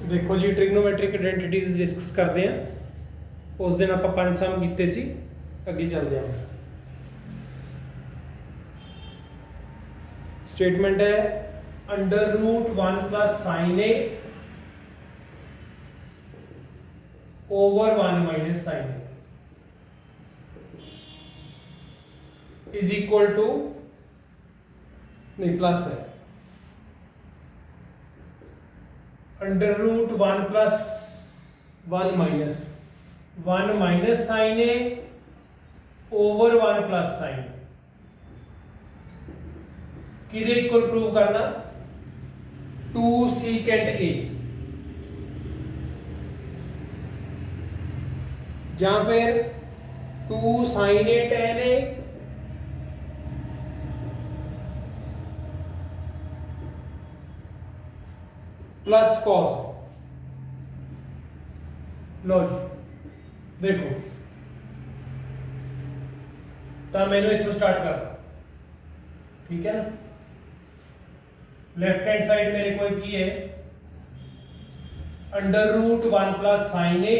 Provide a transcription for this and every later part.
देखो जी ट्रिग्नोमैट्रिक identities discuss करते हैं। उस दिन आप 5 सम कीते सी, अगे चलते हैं। स्टेटमेंट है under root 1 plus sine A over 1 minus sine A is equal to, नहीं प्लस है, under root 1 plus 1 minus sine A over 1 plus sine किदे इक्वल प्रूव करना, 2 सीकेंट ए या फिर 2 sine A tan A plus cos. लो जी देखो, तो मैंने इथों स्टार्ट कर, ठीक है ना। लेफ्ट हैंड साइड मेरे को की है under root 1 plus sine A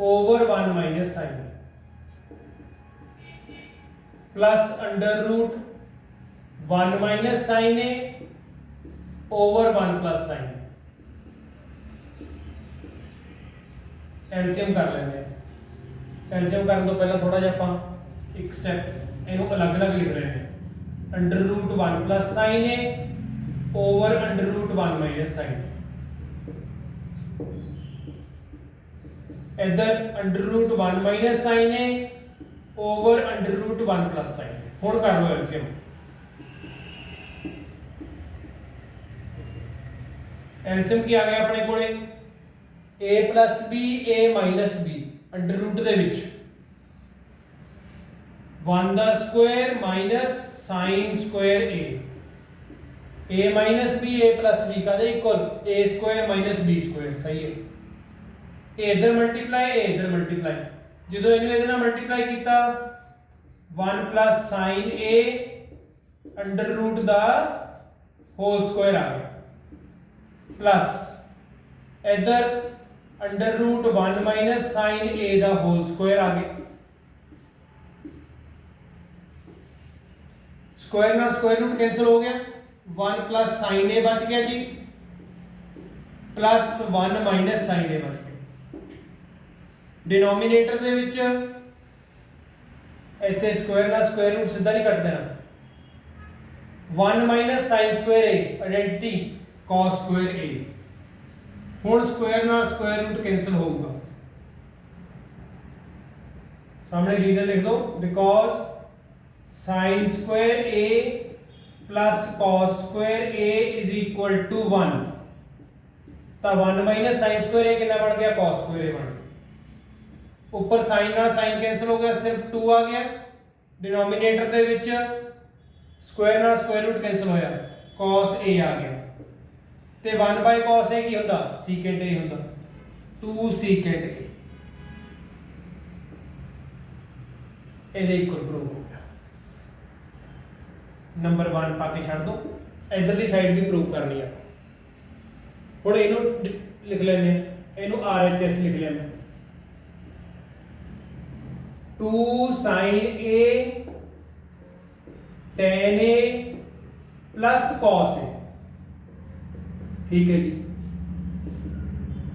over 1 minus sine A plus under root 1 minus sine A over 1 plus sine. LCM कर लेंगे। एलसीएम करने तो पहले थोड़ा जिहा आपां एक स्टेप इनू अलग अलग लिख रहे हैं। Under root 1 plus sine A over under root 1 minus sine. इधर under root 1 minus sine A over under root 1 plus sine. हुण कर लो एलसीएम। एलसीएम की आ गया अपने कोले a plus B a minus B under root दे विच 1 दा square minus sine square a minus B a plus B का equal a square minus b square. सही है। a इधर मल्टीप्लाई a इधर मल्टीप्लाई, जो इन्हें इधर मल्टीप्लाई किया 1 plus sine a under root दा होल स्क्वायर आ गया प्लस इधर under root 1 minus sine A दा होल स्क्वायर आ गया। स्क्वायर नाल स्क्वायर रूट कैंसिल हो गया, 1 प्लस साइन ए बच गया जी प्लस 1 माइनस साइन ए बच गया। डिनोमिनेटर दे विच इत्थे स्क्वायर नाल स्क्वायर रूट सीधा नहीं कट देना, 1 minus sine square A identity cos square a। हुण स्क्वायर नाल स्क्वायर रूट कैंसिल होगा। सामने रीजन लिख दो, because sine square a plus cos square a is equal to 1। तो 1 माइनस साइन स्क्वायर a कितना बन गया, cos स्क्वायर a बन गया। ऊपर साइन नाल साइन कैंसिल हो गया, सिर्फ 2 आ गया। डिनोमिनेटर दे विच स्क्वायर नाल स्क्वायर रूट कैंसिल होया, cos a आ गया। ते 1 बाय cos a की होंदा, सीकेंट a होंदा, 2 सीकेंट a। ਇਹਦੇ ਇਕੁਅਲ ਪ੍ਰੂਵ ਹੋ ਗਿਆ। ਨੰਬਰ 1 ਪਾ ਕੇ ਛੱਡ ਦੋ, ਇਧਰਲੀ ਸਾਈਡ ਵੀ ਪ੍ਰੂਵ ਕਰਨੀ ਆ। ਹੁਣ ਇਹਨੂੰ ਲਿਖ ਲੈਣੇ, ਇਹਨੂੰ RHS ਲਿਖ ਲੈਣੇ, 2 sin a tan a plus cos a। ठीक है जी,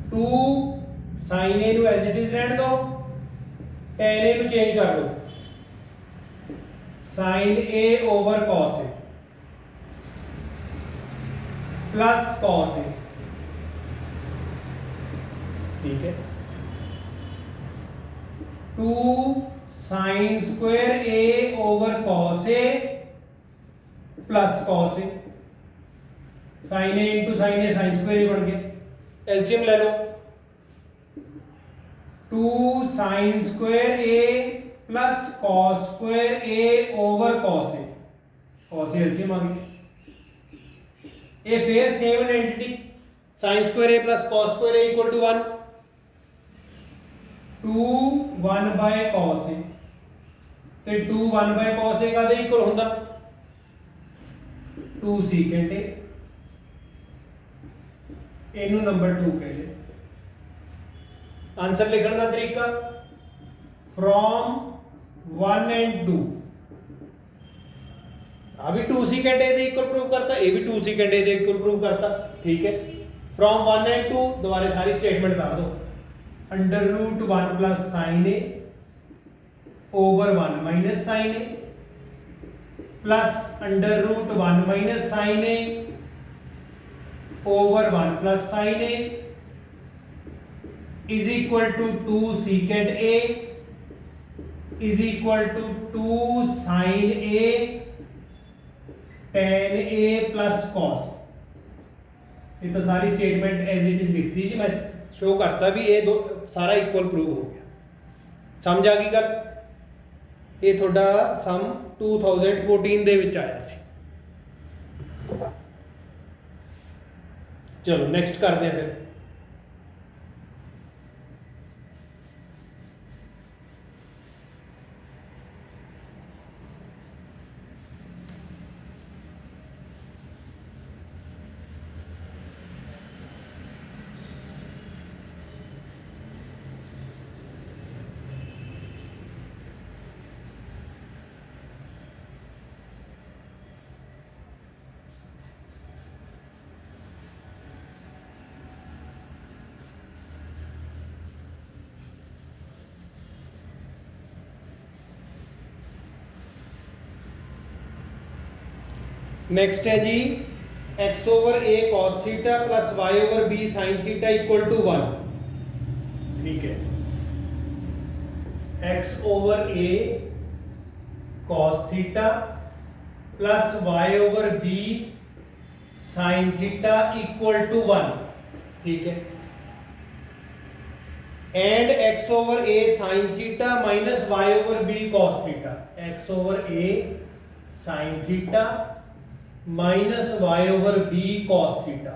2 sin a ਨੂੰ एज इट इज रहने दो, tan a ਨੂੰ चेंज कर लो, sin a over cos a plus cos a। ठीक है, 2 sin square a over cos a plus cos a। Sine A into sine A sine square ही बन गया। एलसीएम ले लो, 2 sine square A plus cos square A over cos A. cos A LCM आ गया। ये फिर same identity, sine square A plus cos square A equal to 1, 2 1 by cos A ते 2 1 बाय cos ए का दे इक्वल होंदा 2 secant ए इनू number 2 कह ले। आंसर लिखने का तरीका फ्रॉम 1 एंड 2, अभी 2 सेकेंड ए इक्वल प्रूव करता, ये भी 2 सेकेंड ए इक्वल प्रूव करता। ठीक है, फ्रॉम 1 एंड 2 दोबारा सारी स्टेटमेंट बता दो। Under root 1 plus sine A over 1 minus sine A plus under root 1 minus sine A over 1 plus sine A is equal to 2 secant A is equal to 2 sine A tan A plus cos. ये तो सारी statement as it is लिखती जी, मैं show करता भी ये दो सारा इक्वल प्रूव हो गया। समझ आ गई गल? ये थोड़ा सम 2014 ਦੇ ਵਿੱਚ ਆਇਆ ਸੀ। चलो नेक्स्ट करते हैं फिर। नेक्स्ट है जी x over a cos theta plus y over b sin theta equal to 1। ठीक है, x over a cos theta plus y over b sin theta equal to 1। ठीक है, and x over a sin theta minus y over b cos theta, x over a sin theta minus Y over B cos theta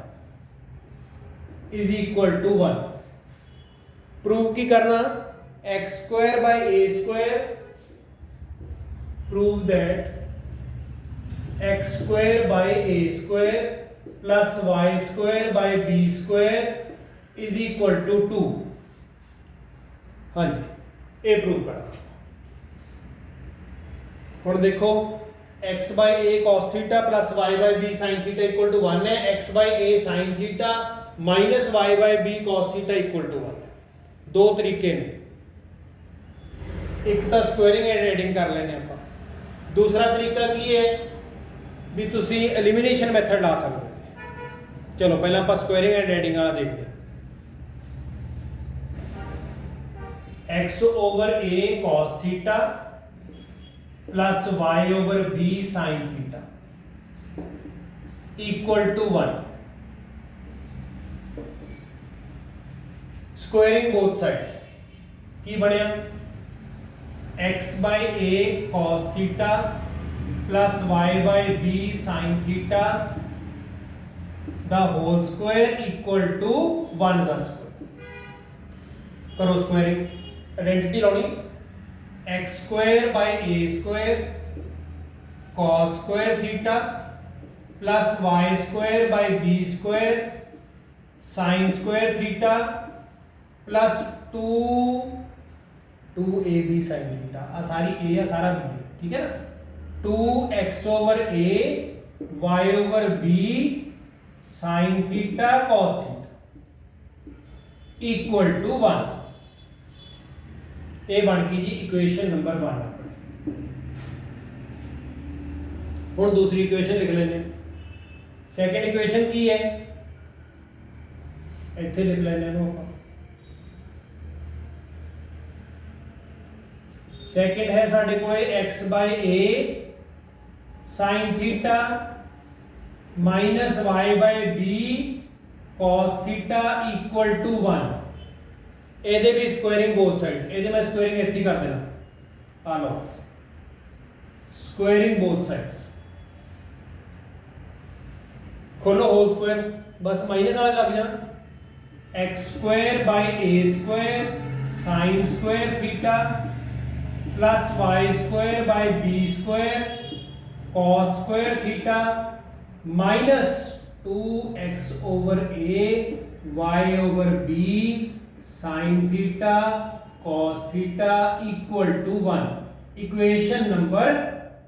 is equal to 1। Prove की करना X square by A square, prove that X square by A square plus Y square by B square is equal to 2। हाँ जी, ये prove करना। और देखो x by A cos theta plus y by B sine theta equal to 1 है, x by A sine theta minus y by B cos theta equal to 1 है। दो तरीके ने, एक तो स्क्वायरिंग एंड एडिंग कर लेने आप, दूसरा तरीका की है भी तुसी एलिमिनेशन मेथड ला सकते। चलो पहले आप स्क्वायरिंग एंड एडिंग वाला देखते हैं। x over a cos theta plus y over b sine theta equal to 1। Squaring both sides की बनया x by a cos theta plus y by b sine theta the whole square equal to 1 का square. करो squaring, identity लानी x square by A square cos square theta plus Y square by B square sine square theta plus 2ab sine theta. आ सारी ए है, सारा B है। ठीक है ना, 2x over A Y over B sine theta cos theta equal to 1। ये बन गई जी इक्वेशन नंबर 1। और दूसरी इक्वेशन लिख लेने। सेकंड इक्वेशन की है, इतने लिख लेने सेकंड है साडे कोल x by A sine theta minus y by B cos theta equal to 1। ਇਹਦੇ ਵੀ ਸਕੁਆਇਰਿੰਗ ਬੋਥ ਸਾਈਡਸ, ਇਹਦੇ ਮੈਂ ਸਕੁਆਇਰਿੰਗ ਇੱਥੇ ਕਰ ਦੇਣਾ। ਆ ਲਓ ਸਕੁਆਇਰਿੰਗ ਬੋਥ ਸਾਈਡਸ, खोलो होल स्क्वायर, बस माइनस वाला लग जाना। X square by A square sine square theta plus Y square by B square cos square theta minus 2x/a y/b sin theta cos theta equal to 1। Equation number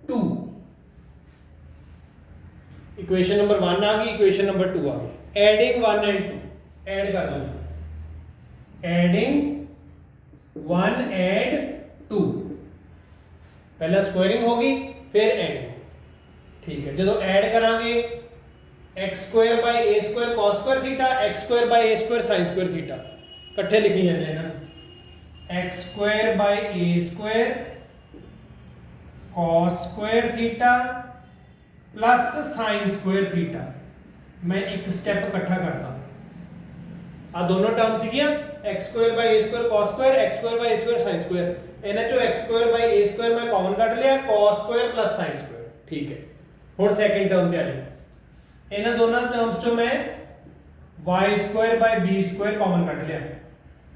2, equation number 1 आ गई, equation number 2 आ गई। Adding 1 and 2, add कर दो, adding 1 and 2, पहला squaring होगी फिर adding, ठीक है। जो ऐड करांगे x² cos square theta x² sin square theta इकट्ठे लिखी जाते हैं ना, x² cos square theta plus sin square theta. मैं एक स्टेप इकट्ठा करता हूं, आ दोनों टर्म सीगियां x² cos square x² sin square, इन्हां चो x² मैं कॉमन कट लिया cos square plus sin square, ठीक है। हुण सेकंड टर्म ते आ जाओ, इन्हां दोनों टर्म्स चो मैं y² कॉमन कट लिया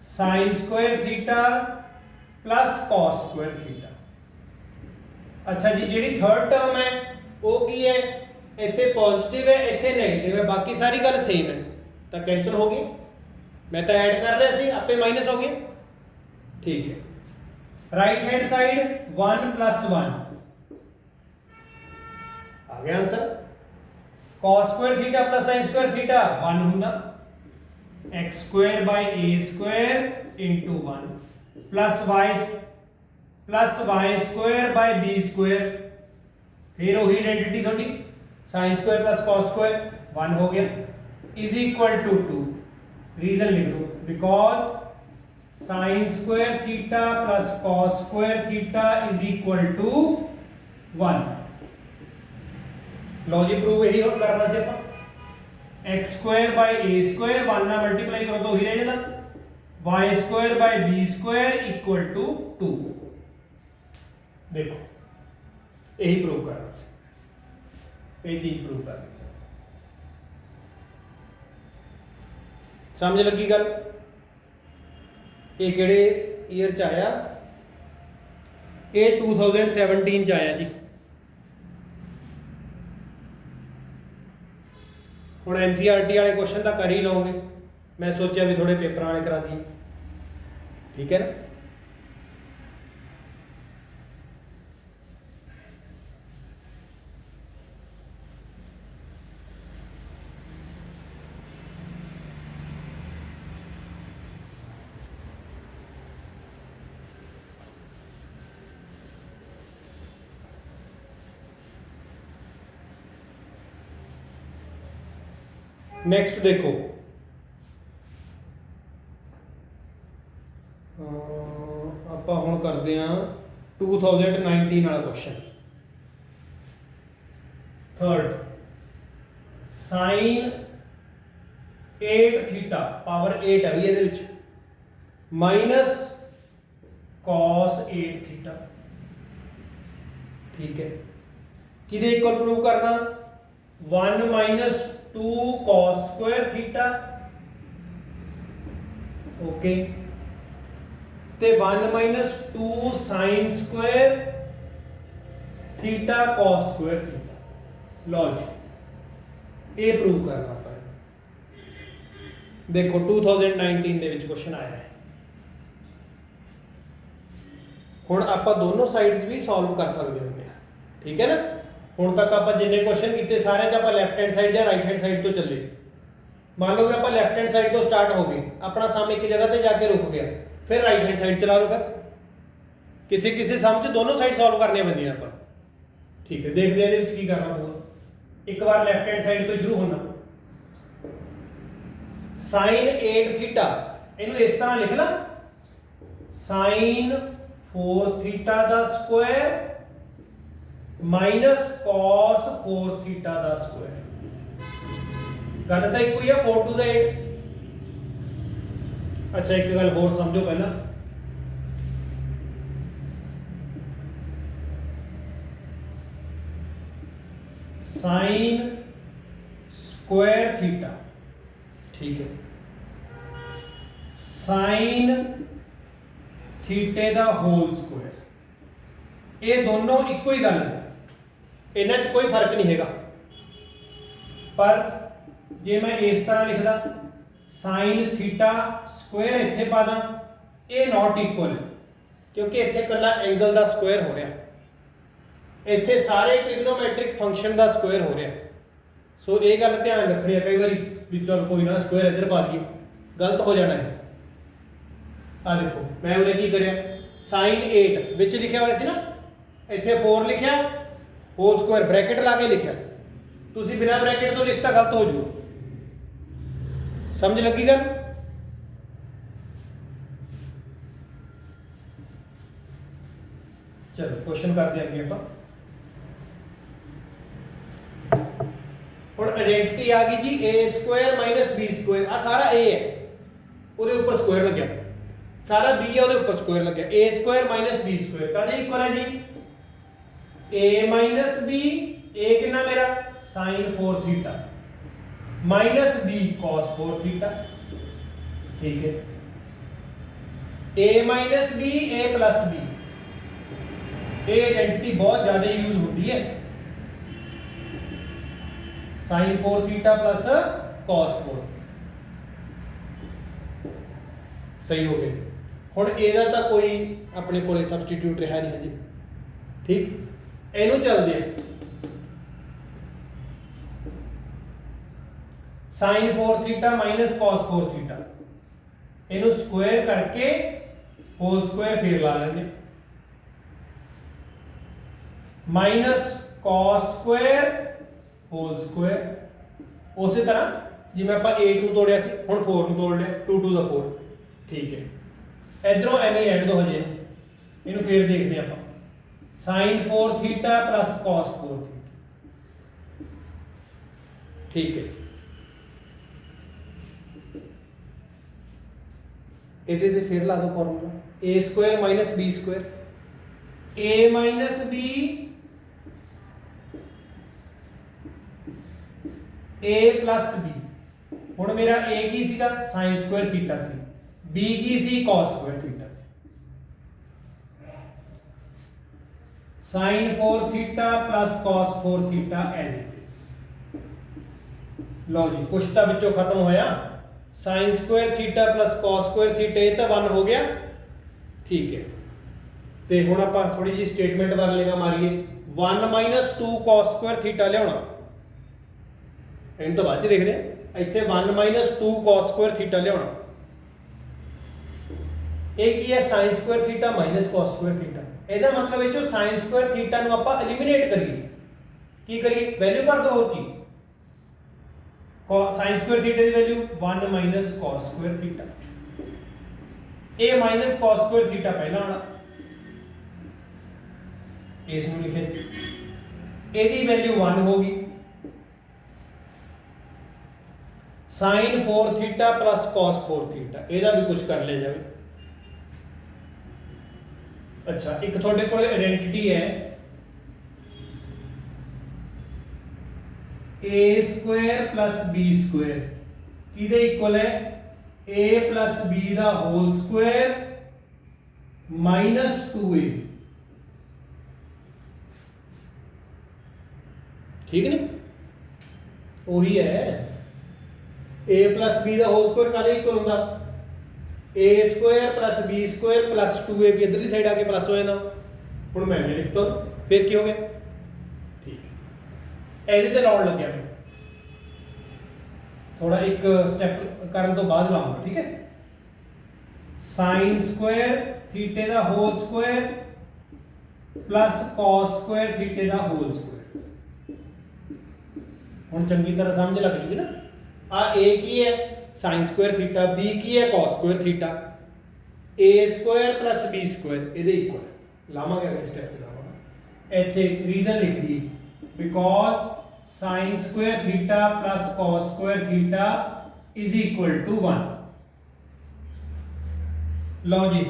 sin square theta plus cos square theta. अच्छा जी, जी थर्ड टर्म है वो की है, इत्थे पॉजिटिव है इत्थे नेगेटिव है, बाकी सारी गल सेम है, तो कैंसिल हो गई। मैं तो ऐड कर रहा सी, आपे माइनस हो गया, ठीक है। राइट हैंड साइड 1 + 1 आ गया answer. cos square theta plus sin square theta 1 होंदा, x² a² into 1 plus y² b², फिर वही आइडेंटिटी थोड़ी sin square plus cos square 1 हो गया, इज इक्वल टू 2। रीजन लिख दो, because sin square theta plus cos square theta is equal to 1। लो जी प्रूव यही करना से अपन, x² a² 1 ना मल्टीप्लाई करो तो वही रह जाता, y² b² इक्वल टू 2। देखो यही प्रूव करना से, ये चीज प्रूव करना से, समझ लगी गल। ये किहड़े ईयर च आया, ये 2017 च आया जी। हुण NCERT वाले क्वेश्चन तो कर ही लओगे, मैं सोचा भी थोड़े पेपर वाले करा दिए, ठीक है ना। नेक्स्ट देखो, ਆਪਾਂ ਹੁਣ ਕਰਦੇ ਆਂ 2019 वाला question. Third, sin 8 theta power 8 है भी ਇਹਦੇ ਵਿੱਚ माइनस cos 8 थीटा, ठीक है। किदे इक्वल प्रूव करना, 1 - 2 cos स्क्वायर थीटा, ओके, ते 1 - 2 sin square theta cos square theta. लो जी ये प्रूव करना पर, देखो 2019 ਦੇ ਵਿੱਚ क्वेश्चन आया है। हुण आपां दोनों साइड्स भी सॉल्व कर सकते होंगे, ठीक है ना। हुण तक आपां जिन्ने क्वेश्चन कीते सारे च आपां लैफ्ट हैंड साइड या राइट हैंड साइड तो चले। मान लो कि आपां लैफ्ट हैंड साइड तो स्टार्ट हो गए, अपना सम एक जगह पे जाके रुक गया, फिर राइट हैंड साइड चला लो, फिर किसी किसी सम च दोनों साइड सॉल्व करने पैंदियां आपां, ठीक है। देखते हैं ਇਹਦੇ ਵਿੱਚ ਕੀ करना पऊगा। एक बार लैफ्ट हैंड साइड तो शुरू होना, sin 8 थीटा ਇਹਨੂੰ ਇਸ ਤਰ੍ਹਾਂ ਲਿਖ ਲਾ, sin 4 थीटा ਦਾ ਸਕੁਆਇਰ माइनस cos 4 थीटा ਦਾ ਸਕੁਆਇਰ। ਗੱਲ ਤਾਂ ਇੱਕੋ ਹੀ ਆ, 4 * 8। अच्छा एक गल होर समझो पहला, sin स्क्वायर थीटा, ठीक है, sin थीटे दा होल स्क्वायर, ये दोनों इक्को ही गल है, इन्हां च कोई फर्क नहीं हैगा। पर जे मैं इस तरह लिखदा साइन थीटा स्क्वायर इत्थे पा दा, ये नॉट इक्वल है क्योंकि इत्थे कल्ला एंगल दा स्क्वायर हो रहा, इत्थे सारे ट्रिग्नोमेट्रिक फंक्शन दा स्क्वायर हो रहा। सो ये गल ध्यान रखनी है, कई बार भी चल कोई ना स्क्वायर इधर पा दिए, गलत हो जाना है। आ देखो मैं उन्हें की करिया साइन 8 विच लिखा हुआ सी ना, इत्थे 4 लिखा होल स्क्वायर ब्रैकेट ला के लिखा, तुसी बिना ब्रैकेट तो लिखता गलत हो जाओ। समझ लगी गल? चलो क्वेश्चन कर देंगे आप। और आइडेंटिटी आ गई जी ए स्क्वायर माइनस बी स्क्वायर, आ सारा ए है ਉਹਦੇ ਉੱਪਰ स्क्वायर लग गया, सारा b है ਉਹਦੇ ਉੱਪਰ स्क्वायर लग गया। a square minus b square ਕਾਦੇ ਇਕੁਅਲ ਹੈ ਜੀ? a माइनस b, a कितना मेरा sin 4 theta minus b cos 4 theta, ठीक है। a minus b a plus b, ये आइडेंटिटी बहुत ज्यादा यूज होती है, sin 4 थीटा प्लस cos 4, सही हो गया। हुण ਇਹਦਾ ਤਾਂ ਕੋਈ ਆਪਣੇ ਕੋਲੇ ਸਬਸਟੀਟਿਊਟ ਰਿਹਾ ਨਹੀਂ ਹੈ ਜੀ, ठीक। ਇਹਨੂੰ ਚੱਲਦੇ ਆ sin 4 theta minus cos 4 theta, ਇਹਨੂੰ स्क्वायर करके होल स्क्वायर फिर ला लेंगे, minus cos square whole square. उस तरह जिवें आपां 8 ਨੂੰ ਤੋੜਿਆ ਸੀ, ਹੁਣ 4 ਨੂੰ ਤੋੜ लिया, 2 टू द 4, ठीक है। इधरों एवें रहने दो हजे, इनू फिर देखते हैं आप sin 4 theta plus cos 4 theta, ठीक है। इहदे ते फिर ला दो formula a square minus b square, a minus b a plus b। हुण मेरा a की सीगा sin स्क्वायर थीटा सी, b की सी cos स्क्वायर थीटा सी, sin 4 theta plus cos 4 theta as it is. लो जी कुछ तो विचों खत्म होया, sin square theta plus cos square theta, ये तो 1 हो गया, ठीक है। ते हुण आपां थोड़ी जी स्टेटमेंट वार लेगा मारिए, 1 माइनस 2 cos स्क्वायर थीटा लियाउणा, इन्हूं तो बाद च देखदे आ। इत्थे 1 माइनस 2 cos स्क्वायर थीटा लियाउणा, एक ही है sin square theta minus cos square theta. ਇਹਦਾ मतलब है जो sin स्क्वायर थीटा ਨੂੰ ਆਪਾਂ एलिमिनेट करिए, की करिए वैल्यू कर दो, और की sin स्क्वायर थीटा की value 1 minus cos square theta, a minus cos square theta पहला आना, इस ਨੂੰ लिखे थे, ਇਹਦੀ वैल्यू 1 होगी, sin 4 theta plus cos 4 theta, ਇਹਦਾ भी कुछ कर ले जाए। अच्छा एक थोड़े को आइडेंटिटी है a square plus b square, किदे इक्वल है a प्लस b दा होल स्क्वायर माइनस 2a, ठीक नहीं? वही है a प्लस b दा होल स्क्वायर कादे इक्वल होंदा, a square plus b square plus 2a भी इधरली साइड आके प्लस हो जाता। हुण मैं भी लिखता हूं, फिर की हो गया, ठीक है। ऐसे ते लाउण लग गया मैं, थोड़ा एक स्टेप करने तो बाद लाऊंगा, ठीक है। sin स्क्वायर थीटे दा whole square plus cos square थीटे दा होल स्क्वायर। हुण चंगी तरह समझ लग गई ना, आ a की है sin स्क्वायर थीटा, b की है cos square theta, a square plus b square ਇਹਦੇ ਇਕੁਅਲ ਹੈ। ਲਾਵਾਂਗੇ ਅਗਲੇ ਸਟੈਪ ਤੇ ਲਾਵਾਂਗੇ, ਇੱਥੇ ਰੀਜ਼ਨ ਲਿਖ ਦੀ because sin square theta plus cos square theta is equal to 1। लो जी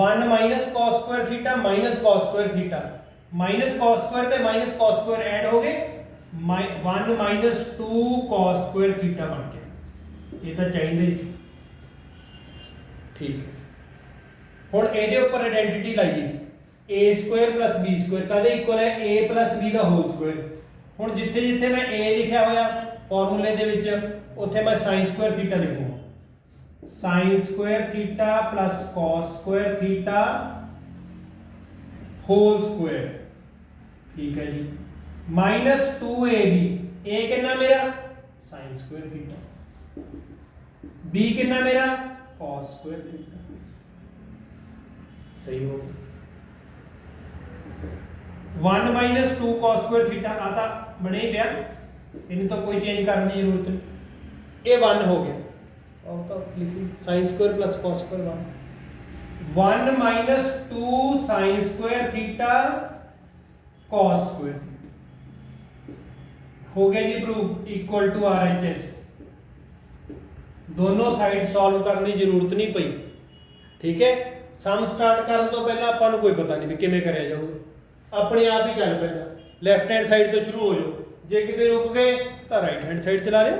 1 minus cos square theta minus cos square theta, minus cos square ते माइनस cos स्क्वायर ऐड हो गए, 1 माइनस 2 cos स्क्वायर थीटा बन गया, ये तो चाहिए सी, ठीक है। हुण ਇਹਦੇ ਉੱਪਰ ਆਇਡੈਂटिटी ਲਾਈਏ, a square plus b square ਕਾਦੇ ਇਕੁਅਲ ਹੈ, a प्लस b ਦਾ ਹੋਲ स्क्वायर। हुण जिथे जिथे मैं a लिखा होया फॉर्मूले दे विच उत्थे मैं sin स्क्वायर थीटा लिखूंगा, sin square theta plus cos square theta whole square, ठीक है जी, माइनस 2ab, a कितना मेरा sin स्क्वायर थीटा, b कितना मेरा cos स्क्वायर थीटा, सही हो 1 माइनस 2 cos स्क्वायर थीटा आता बने ही गया, इन तो कोई चेंज करने की जरूरत नहीं, ये 1 हो गया और तो लिखिए sin square plus cos square 1 minus 2 sin square theta cos square theta हो गया जी प्रूव, इक्वल टू RHS। दोनों साइड सॉल्व करने की जरूरत नहीं पई, ठीक है। सम स्टार्ट करने तो पहले आपां नूं कोई पता नहीं भी किवें करिया जाऊगा, अपने आप ही चल पैंदा, लैफ्ट हैंड साइड तो शुरू हो जाओ, जे किते रुक गए तो राइट हैंड साइड चला लियो,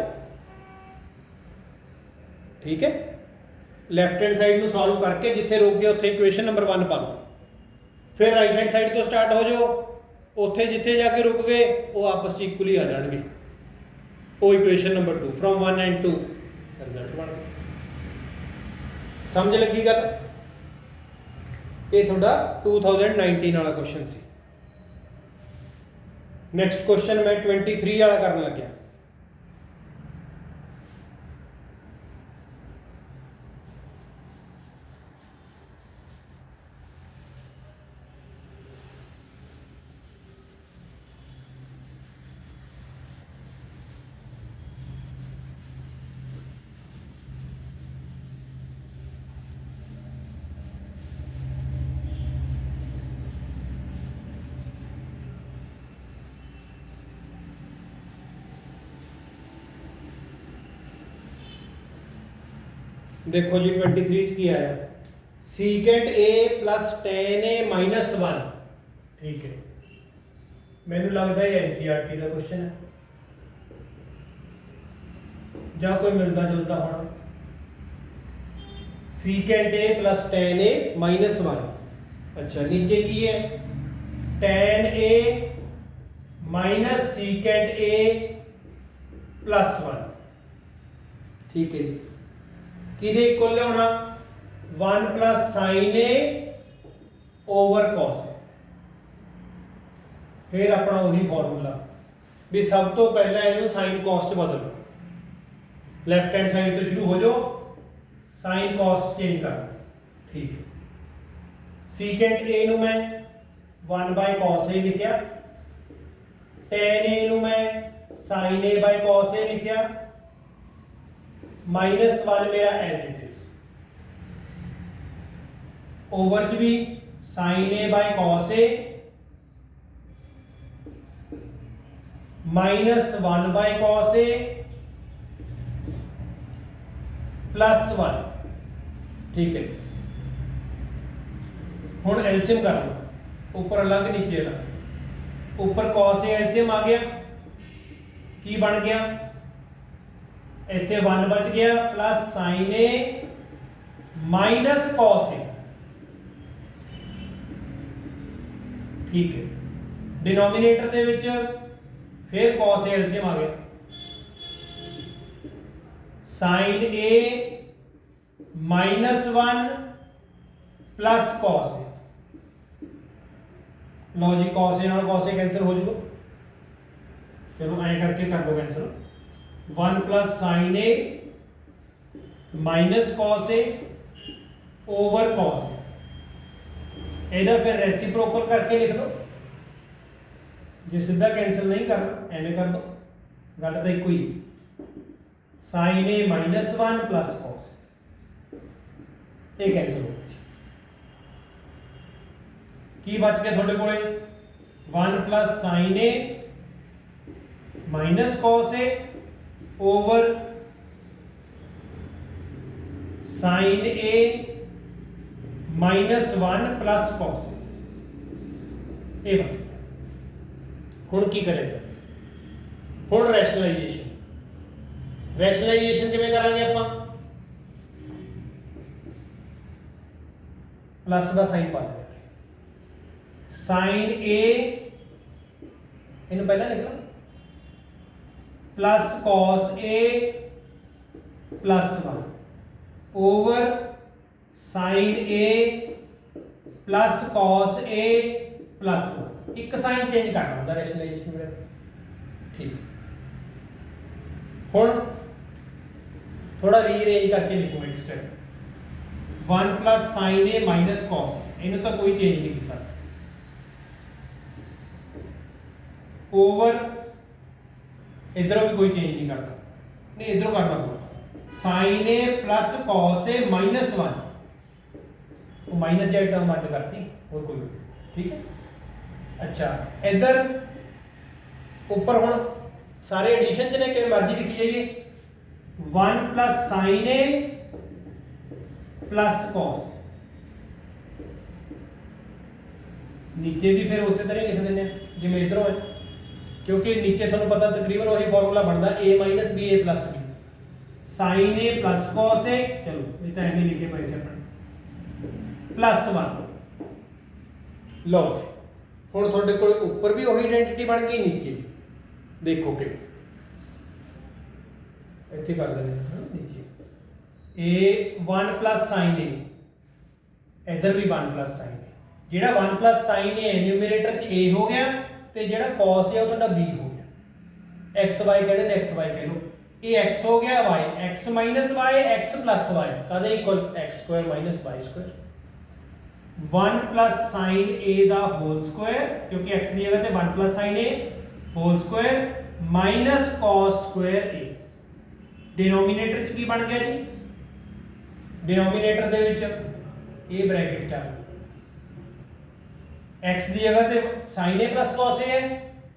ठीक है। लैफ्ट हैंड साइड में सॉल्व करके जिथे रुक गए उत्थे इक्वेशन नंबर 1 पा दो, फिर राइट हैंड साइड तो स्टार्ट हो जाओ, उत्थे जिथे जाके रुक गए वो आपस में इक्वली आ जाएंगे, वो equation number 2 from 1 and 2 result बन गया। समझ लगी गल, ये थोड़ा 2019 वाला क्वेश्चन सी। नेक्स्ट क्वेश्चन मैं 23 वाला करने लग गया। देखो जी 23 की आया secant A plus ten A minus 1, ठीक है। मैनू लगता है एनसीईआरटी का क्वेश्चन है ਜਾਂ कोई मिलता जुलता होना। Secant A plus ten A minus 1, अच्छा नीचे की है ten A minus secant A plus 1, ठीक है जी। किदे इक्वल होना 1 plus sine A over cos A, फिर अपना वही फॉर्मूला भी सब तो पहला इनू साइन कॉस च बदल, लेफ्ट हैंड साइड तो शुरू हो जाओ, साइन कॉस चेंज कर, ठीक है। सीकेंट ए नू मैं 1 बाय कॉस ए लिखिया, टेन ए नू मैं साइन ए बाय कॉस ए लिखिया, माइनस 1 मेरा एज इट इज, ओवर च भी sine A by cos A minus 1 by cos A plus 1, ठीक है। हुण एलसीएम कर लो, ऊपर अलग नीचे अलग, ऊपर कॉस ए एलसीएम आ गया, की बन गया इत्थे 1 बच गया plus sine A minus cos A, ठीक है। डिनोमिनेटर दे विच फिर कॉस ए एलसीएम आ गया, sign A minus 1 plus cos A, low ji cos A नाल कॉस ए कैंसिल हो जाएगा, चलो ऐ करके कर दो cancel, 1 plus sine A minus cos A over cos A, एदा फिर रेसिप्रोकल करके लिख दो, जो सीधा कैंसिल नहीं करना एवं कर दो, गल तो एक ही, साइन ए माइनस 1 प्लस कॉस ए कैंसिल हो गया। की बच गया थोड़े कोले 1 plus sine A minus cos A over sign A minus 1 plus cos ए, बच गया। हुण की करेगा, हुण रैशनलाइजेशन, रैशनलाइजेशन किवें करांगे आपां, प्लस का साइन पा देंगे, साइन ए इन्हें पहला लिख लो plus cos A plus 1 over sign A plus cos A plus 1। एक साइन चेंज करना होता रैशनलाइजेशन में। ठीक हुण थोड़ा रीअरेंज करके लिखो एक step 1 plus sine A minus cos A, इन्हें तो कोई चेंज नहीं किया ओवर इधरों भी कोई चेंज नहीं करता, नहीं इधरों करना पड़ेगा sign A plus cos A minus 1, वो माइनस जेड टर्म हट करती और कोई। ठीक है अच्छा इधर ऊपर हुण सारे एडिशन च ने कि मर्जी लिखी जाइए 1 प्लस साइन ए प्लस कॉस, नीचे भी फिर उसी तरह लिख देने जिवें इधरों है, क्योंकि नीचे थोड़ा पता तकरीबन वही फॉर्मूला बनता a minus b a plus b sine A plus cos a, चलो ये तो एम लिखे पे से अपन प्लस 1। लो हुण तुहाडे कोल ऊपर भी वही आइडेंटिटी बन गई, नीचे भी देखो कि इत्थे कर देने नीचे a 1 प्लस साइन ए, इधर भी 1 प्लस साइन ए, जेड़ा 1 प्लस साइन ए न्यूमरेटर च a हो गया ते जेड़ा cos है वो तुहाडा b हो गया। x y कहने ने x y कह लो, ये x हो गया y, x minus y x plus y कदे equal x square minus y square 1 plus sine a दा होल स्क्वायर, क्योंकि x दी जगह ते 1 plus sine a whole square minus cos square a। Denominator च की बन गया जी, डिनोमिनेटर दे विच a ब्रैकेट च x दी जगह ते sin a plus cos a है,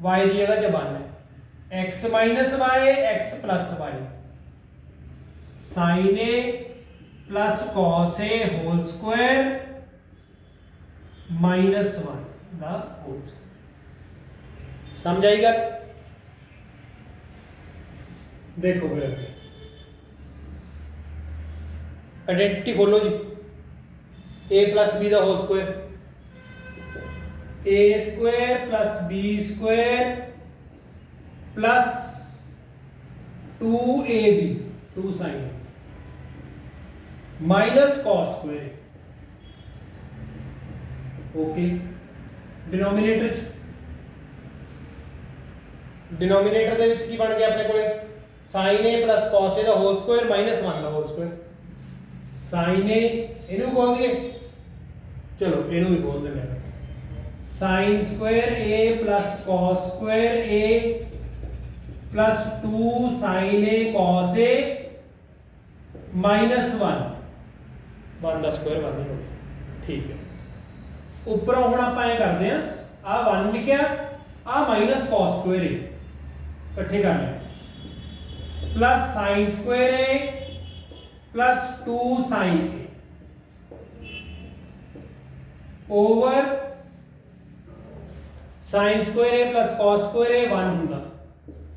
y दी जगह ते 1 है, x minus y x plus y sin a plus cos a whole square minus 1 दा होल स्क्वायर। समझ आई गल? देखो बेटा आइडेंटिटी खोलो जी, a प्लस बी दा whole square a square plus b square plus 2ab 2 sin minus cos square okay. Denominator denominator दे विच की बन गया अपने कोले sin a plus cos a दा होल स्क्वायर माइनस 1 दा होल स्क्वायर sin a इनु खोल दिए, चलो इनु भी खोल देंगे sin square a plus cos square a plus 2 sin a cos a minus 1 दा स्क्वायर 1 हो गया। ठीक है ऊपर हुण आपां ऐ करदे आ, आ 1 लिखिया आ माइनस cos स्क्वायर a इकट्ठे कर ले plus sin square a plus 2 sin a over sin square a plus cos square a 1 हुंदा।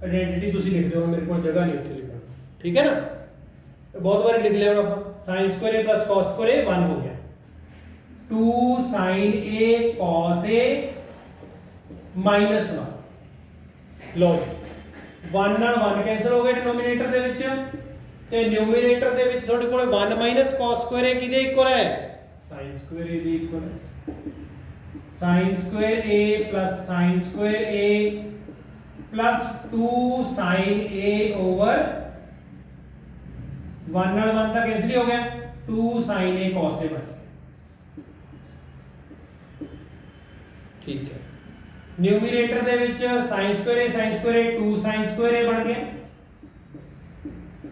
आइडेंटिटी तुसी लिख दो, मेरे को जगह नहीं उत्थे लिखना। ठीक है ना, बहुत बार लिख लिया आप sin square a plus cos square a 1 हो गया 2 sin a cos a minus 1। लो 1 ਨਾਲ 1 कैंसिल हो गए डिनोमिनेटर दे विच, ते न्यूमरेटर दे विच ਤੁਹਾਡੇ ਕੋਲ 1 माइनस cos स्क्वायर a किदे इक्वल है sin square a they equal है। sin square a plus sin square a plus 2 sin a over 1 ਨਾਲ 1 ਤਾਂ कैंसिल हो गया 2 sin a cos a बच गया। ठीक है numerator they which sin square a 2 sin square a बन गया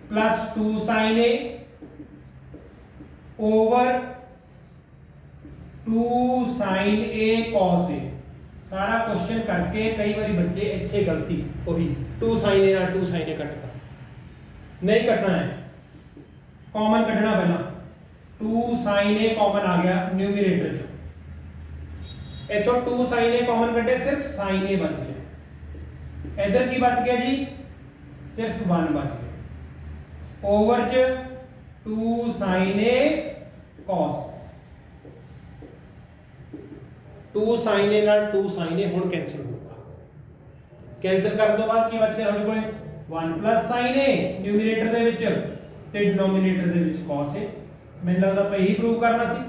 plus 2 sin a over 2 sin a cos a। सारा क्वेश्चन करके कई बार बच्चे इत्थे गलती वही 2 sin a नाल 2 sin a कटता नहीं कटना है, कॉमन कटना पहला 2 sin a कॉमन आ गया न्यूमरेटर चो, इथों 2 sin a कॉमन कटे सिर्फ sin a बच गया, इधर की बच गया जी सिर्फ 1 बच गया ओवर च 2 sin a cos 2 sin a नाल 2 sin a हुण कैंसिल होगा। कैंसिल करने तो बाद की बच गया ਤੁਹਾਡੇ ਕੋਲੇ 1 प्लस साइन ए न्यूमरेटर ਦੇ ਵਿੱਚ ਤੇ ਡਿਨੋਮੀਨੇਟਰ ਦੇ ਵਿੱਚ cos a ਮੈਨੂੰ ਲੱਗਦਾ ਆਪਾਂ ਇਹੀ ਪ੍ਰੂਵ ਕਰਨਾ ਸੀ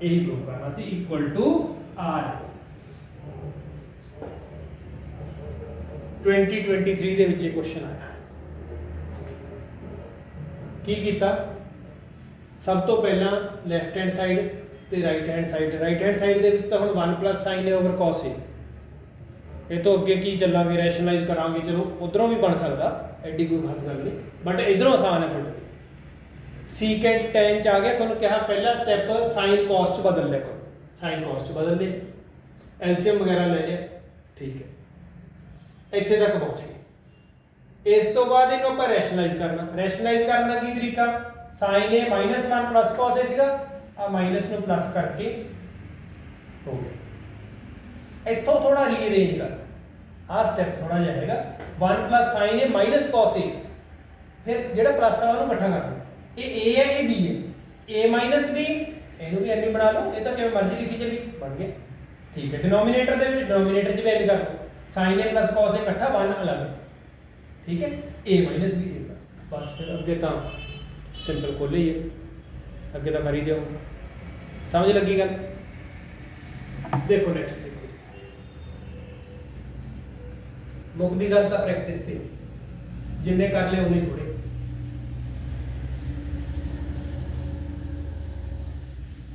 ਇਹੀ ਪ੍ਰੂਵ ਕਰਨਾ ਸੀ ਇਕੁਅਲ ਟੂ r 2023 ਦੇ ਵਿੱਚ ਇਹ ਕੁਐਸਚਨ ਆਇਆ ਕੀ ਕੀਤਾ ਸਭ ਤੋਂ ਪਹਿਲਾਂ ਲੈਫਟ ਹੈਂਡ ਸਾਈਡ ਤੇ ਰਾਈਟ ਹੈਂਡ ਸਾਈਡ ਦੇ ਵਿੱਚ ਤਾਂ ਹੁਣ 1 plus sin a over cos a ਇਹ ਤੋਂ ਅੱਗੇ ਕੀ ਚੱਲਾਂਗੇ ਰੈਸ਼ਨਲਾਈਜ਼ ਕਰਾਂਗੇ ਚਲੋ ਉਧਰੋਂ ਵੀ ਬਣ ਸਕਦਾ ਐਡੀ ਕੋਈ ਖਾਸ ਗੱਲ ਨਹੀਂ ਬਟ ਇਧਰੋਂ ਆਸਾਨ ਹੈ ਤੁਹਾਡੇ secant tan ਚ ਆ ਗਿਆ ਤੁਹਾਨੂੰ ਕਿਹਾ ਪਹਿਲਾ ਸਟੈਪ sin cos ਚ ਬਦਲ ਲਿਆ ਕਰੋ sin cos ਚ ਬਦਲ ਲਿਆ ਐਲਸੀਐਮ ਵਗੈਰਾ ਲੈ ਲਿਆ ਠੀਕ ਹੈ ਇੱਥੇ ਤੱਕ ਪਹੁੰਚ ਗਏ ਇਸ ਤੋਂ ਬਾਅਦ ਇਹਨੂੰ ਆਪਾਂ ਰੈਸ਼ਨਲਾਈਜ਼ ਕਰਨ ਦਾ ਕੀ ਤਰੀਕਾ sin a - 1 plus cos a ਸੀਗਾ ਆ ਮਾਈਨਸ ਨੂੰ ਪਲੱਸ ਕਰਕੇ ਹੋ ਗਿਆ ਇੱਥੋਂ ਥੋੜਾ ਰੀਅਰੇਂਜ ਕਰਨਾ ਆ ਸਟੈਪ ਥੋੜਾ ਜਿਹਾ ਹੈਗਾ 1 plus sin a minus cos a ਫਿਰ ਜਿਹੜਾ ਪਲੱਸ ਵਾਲਾ ਨੂੰ ਇਕੱਠਾ ਕਰਨਾ ਇਹ a ਹੈ ਇਹ b ਹੈ a minus b ਇਹਨੂੰ ਵੀ ਐਵੇਂ ਬਣਾ ਲਓ ਇਹ ਤਾਂ ਕਿਵੇਂ ਮਰਜ਼ੀ ਲਿਖੀ ਚੱਲੀ ਬਣ ਗਿਆ ਠੀਕ ਹੈ ਡਿਨੋਮੀਨੇਟਰ ਦੇ ਵਿੱਚ ਡਿਨੋਮੀਨੇਟਰ 'ਚ ਵੀ ਐਵੇਂ ਕਰ ਲਓ sin a plus cos a ਇਕੱਠਾ 1 ਅਲੱਗ ਠੀਕ ਹੈ a minus b ਬਸ ਫਿਰ ਅੱਗੇ ਤਾਂ ਸਿੰਪਲ ਖੋਲੇ ਹੀ ਹੈ ਅੱਗੇ ਤਾਂ ਕਰ ਹੀ ਦਿਓ ਸਮਝ ਲੱਗੀ ਗੱਲ ਦੇਖੋ ਨੈਕਸਟ ਦੇਖੋ ਮੁੱਕਦੀ ਗੱਲ ਤਾਂ ਪ੍ਰੈਕਟਿਸ ਤੇ ਜਿੰਨੇ ਕਰ ਲਏ ਉਨੇ ਥੋੜੇ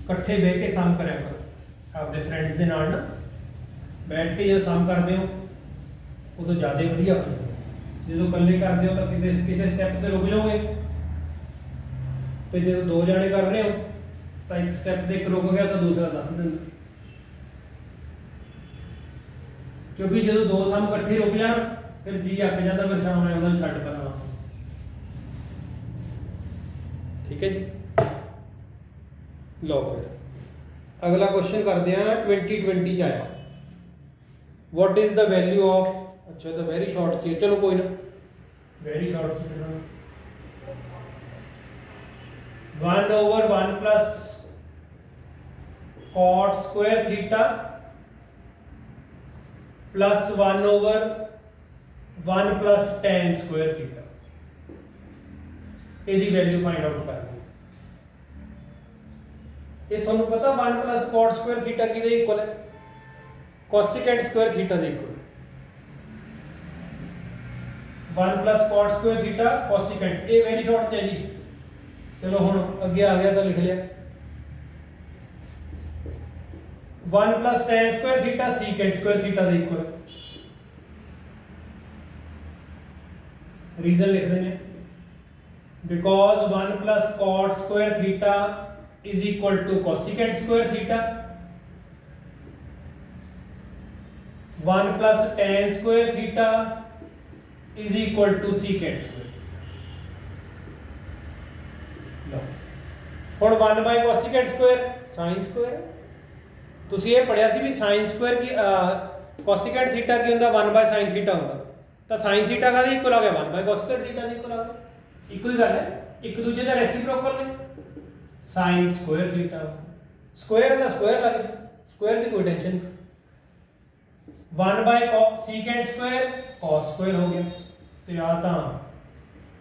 ਇਕੱਠੇ ਬਹਿ ਕੇ ਸਮ ਕਰਿਆ ਕਰੋ ਆਪਦੇ ਫਰੈਂਡਸ ਦੇ ਨਾਲ ਨਾ ਬੈਠ ਕੇ ਜਦੋਂ ਸਮ ਕਰਦੇ ਹੋ ਉਦੋਂ ਜ਼ਿਆਦਾ ਵਧੀਆ ਹੋ ਜਾਂਦਾ ਜਦੋਂ ਇਕੱਲੇ ਕਰਦੇ ਹੋ ਤਾਂ ਕਿਸੇ ਸਟੈਪ ਤੇ ਰੁਕ ਜਾਓਗੇ ਤੇ ਜਦੋਂ ਦੋ ਜਾਣੇ ਕਰ ਰਹੇ ਹੋ ਤਾਂ ਇੱਕ ਸਟੈਪ ਤੇ ਇੱਕ ਰੁਕ ਗਿਆ ਤਾਂ ਦੂਸਰਾ ਦੱਸ ਦਿੰਦਾ ਕਿਉਂਕਿ ਜਦੋਂ ਦੋ ਸਮ ਇਕੱਠੇ ਰੁਕ ਜਾਣ ਫਿਰ ਜੀ ਅੱਕ ਜਾਂਦਾ ਫਿਰ ਸ਼ਾਮ ਨੂੰ ਉਹਨਾਂ ਨੂੰ ਛੱਡ ਪਰਾਂ ਠੀਕ ਹੈ ਜੀ ਲਓ ਫਿਰ ਅਗਲਾ ਕੁਐਸਚਨ ਕਰਦੇ ਆ 2020 ਚ ਆਇਆ what is the value of अच्छा तो वेरी शॉर्ट चीज चलो कोई ना वेरी शॉर्ट चीज 1 over 1 plus cot square theta plus 1 over 1 plus tan square theta ਇਹਦੀ ਵੈਲਿਊ ਫਾਈਂਡ ਆਊਟ ਕਰਨੀ ਇਹ ਤੁਹਾਨੂੰ ਪਤਾ 1 plus cot square theta ਕਿਹਦੇ ਇਕੁਅਲ ਹੈ cosecant square theta ਦੇ equal 1 plus cot square theta cosecant ਇਹ ਵੈਰੀ ਸ਼ਾਰਟ ਹੈ ਜੀ ਚਲੋ ਹੁਣ ਅੱਗੇ ਆ ਗਿਆ ਤਾਂ ਲਿਖ ਲਿਆ 1 plus tan square theta secant square theta ਦੇ ਇਕੁਅਲ रीजन लिख देंगे because 1 plus cot square theta is equal to cosecant square theta 1 plus tan square theta is equal to secant square लो ਹੁਣ 1 by cosecant square sin square ਤੁਸੀਂ ਇਹ ਪੜਿਆ ਸੀ ਵੀ sin square ਕੀ cosecant theta ਕੀ ਹੁੰਦਾ 1 by sin theta ਹੁੰਦਾ ਤਾਂ sin theta का equal आ गया 1 by cosecant theta का इक्वल आ गया इक्वल ही गल है एक दूसरे का रेसिप्रोकल ने sin square theta स्क्वायर का स्क्वायर लग स्क्वायर की कोई tension 1 by secant square cos square हो गया तो या तो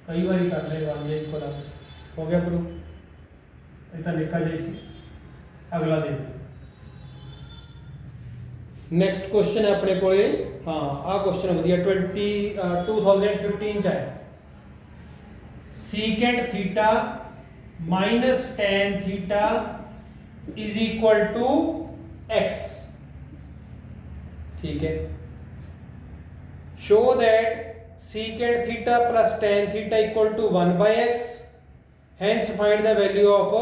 कई बार कर ले 1 ये इक्वल हो गया प्रूफ इतना लिखा जाए सी अगला देख नेक्स्ट क्वेश्चन है अपने को हाँ आ क्वेश्चन वधिया 2015 च आया secant theta minus tan theta is equal to x ठीक है show that secant theta plus tan theta equal to 1 by x hence find the value of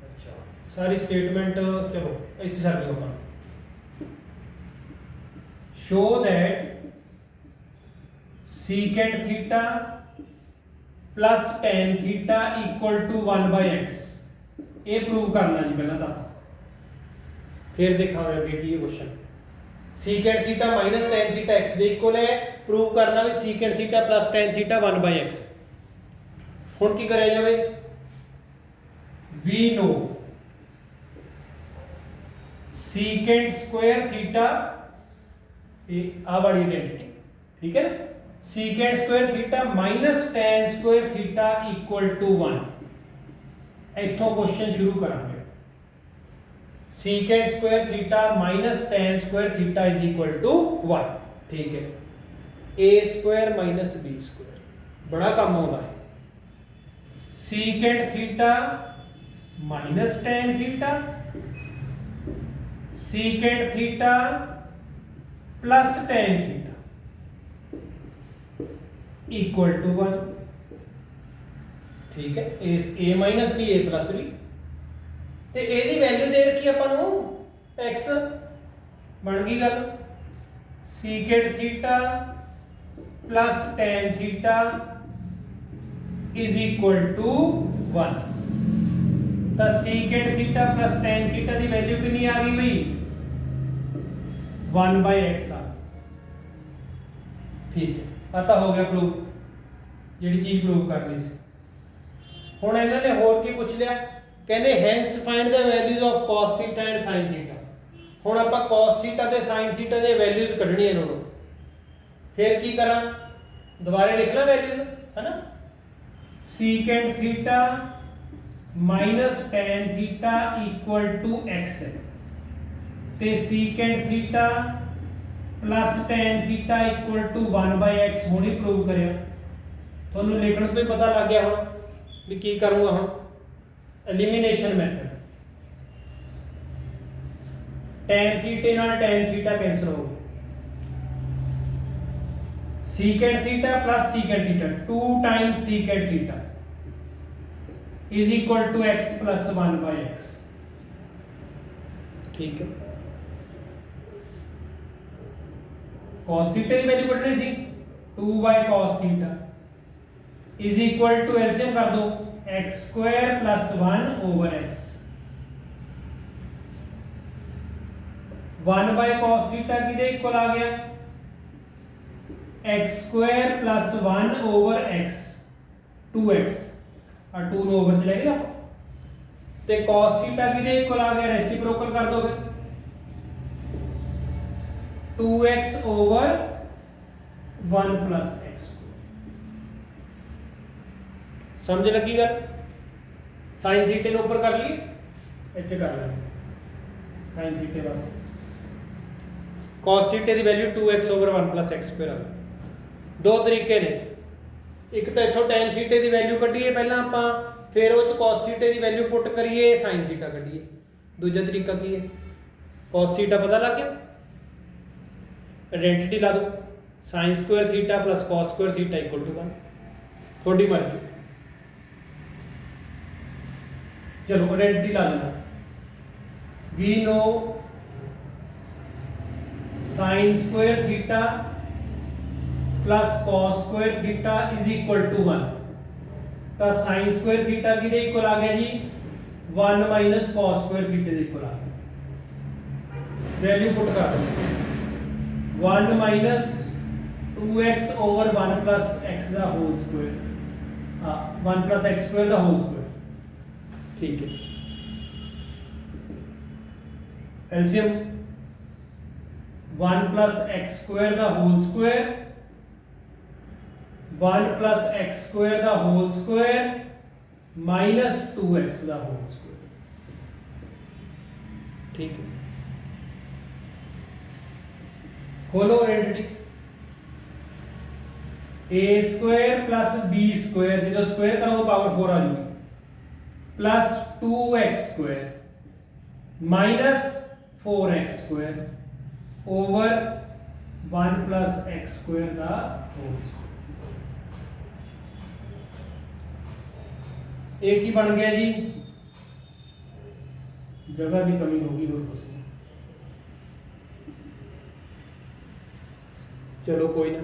अच्छा सारी स्टेटमेंट चलो इतनी सारी अपन show that secant theta plus tan theta equal to 1 by x ये prove करना जी पहला था फिर देखांगे आगे की question secant theta minus tan theta x दे इक्वल है प्रूव करना भी secant theta plus tan theta 1 by x हुण की करे जावे we know secant square theta ये आ वाली आइडेंटिटी ठीक है ना secant square theta minus tan square theta equal to 1। इथों क्वेश्चन शुरू करांगे। Secant square theta minus tan square theta is equal to 1। ठीक है, a square minus b square बड़ा काम होता है। Secant theta minus tan theta, secant theta plus tan theta equal to 1। ठीक है, a minus b a plus b ते ए दी वैल्यू दे रखी अपन x बन गई गल secant theta plus tan theta is equal to 1। तो secant theta plus tan theta दी वैल्यू कितनी आ गई भाई 1/x आ। ठीक है, पता हो गया प्रूफ, जिहड़ी चीज प्रूव करनी सी। हुण इन्हां ने होर की पूछ लिया, कहंदे हैंस find the values of cos theta and sin theta. हुण आपां cos थीटा ते sin थीटा दे वैल्यूज कढणीआं ने। फिर की करां, दोबारा लिख ला वैल्यूज, है ना। Secant theta minus tan theta equal to x ते secant theta plus tan theta equal to 1/x हुणी प्रूव करिया। तुहानू लिखण तो ही पता लग गया हुण भी की करूंगा। हुण एलिमिनेशन मैथड, टैन थीटे नाल टैन थीटा कैंसिल हो गया। Secant theta plus secant theta 2 times secant theta is equal to x plus 1/x। ठीक है, cos थीटा की वैल्यू कढनी सी 2/cos theta is equal to LCM कर दो x square plus 1/x। 1/cos theta किदे इक्वल आ गया x square plus 1/x 2x और 2 नो ओवर चले गया ते cos थीटा किदे इक्वल आ गया रेसिप्रोकल कर दो फिर 2x ओवर 1 प्लस x। समझ लगी गल। साइन थीटे ने ऊपर कर लिए, इत्थे कर लेंगे साइन थीटे वास्ते। cos थीटे दी value 2x over 1 plus x square आ। दो तरीके ने, एक तो इथों tan थीटे दी वैल्यू कढीए पहला आपां, फिर वो cos थीटे दी वैल्यू पुट करिए, sin थीटा कढीए। दूजा तरीका की है, cos थीटा पता लग गया, आइडेंटिटी ला दो sin square theta plus cos square theta equal to 1। थोड़ी मर्जी, चलो आइडेंटिटी ला देना। We know sin square theta plus cos square theta is equal to 1। तो sin स्क्वायर थीटा किदे इक्वल आ गया जी 1 माइनस cos स्क्वायर थीटा दे इक्वल आ गया। वैल्यू पुट कर दो 1 minus 2x over 1 plus x दा whole square 1 plus x square दा होल स्क्वायर। ठीक है, एलसीएम 1 प्लस x स्क्वायर दा whole square 1 plus x square दा होल स्क्वायर माइनस 2x दा होल स्क्वायर। ठीक है, खोलो identity. A square plus B square जो स्क्वायर करो पावर 4 आ जाएगी plus 2x square minus 4x square over 1 plus x square दा होल स्क्वायर। एक ही बन गया जी, जगह की कमी होगी और कुछ नहीं। चलो कोई ना,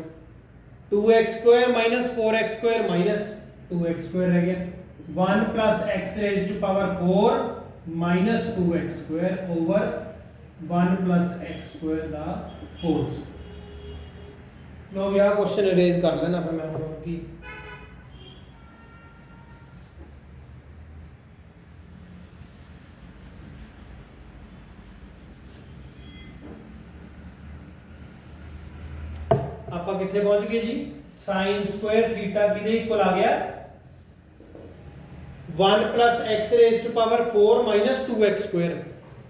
2x square minus 4x square minus 2x square रह गया 1 plus x raise to power 4 minus 2x square over 1 plus x square दा होल स्क्वायर। लो यह क्वेश्चन अरेंज कर लेना फिर मैं बताऊं कि ਆਪਾਂ ਕਿੱਥੇ ਪਹੁੰਚ ਗਏ ਜੀ साइन स्क्वायर थीटा किदे इक्वल आ गया 1 plus X raise to power 4 minus 2x square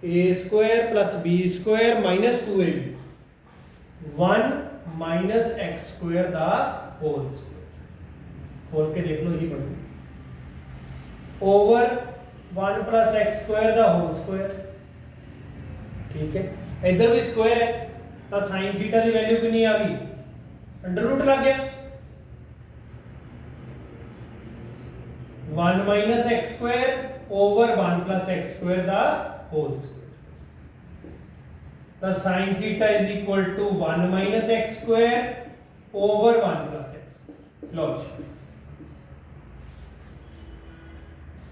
A square plus B square minus 2ab 1 minus X square the whole square खोल के देख लो ये पढ़ो over 1 plus X square the whole square ठीक है इधर भी स्क्वायर है तो साइन थीटा की वैल्यू कितनी आ गई अंडर रूट लग गया 1 minus X square over 1 plus X square the whole square the sin theta is equal to 1 minus x square over 1 plus x low ji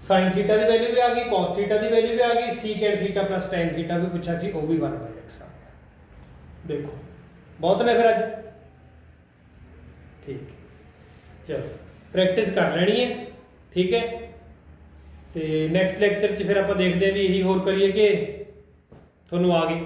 sin theta की value भी आ गई cos theta की value भी आ गई secant theta plus tan theta भी पूछा सी वो भी 1 by x आ गया देखो बहुत ने फिर आज ठीक चलो प्रैक्टिस कर लेनी है ठीक है तो नैक्सट लैक्चर च फिर आप देखते हैं भी यही होर करिए कि थोनों आ गई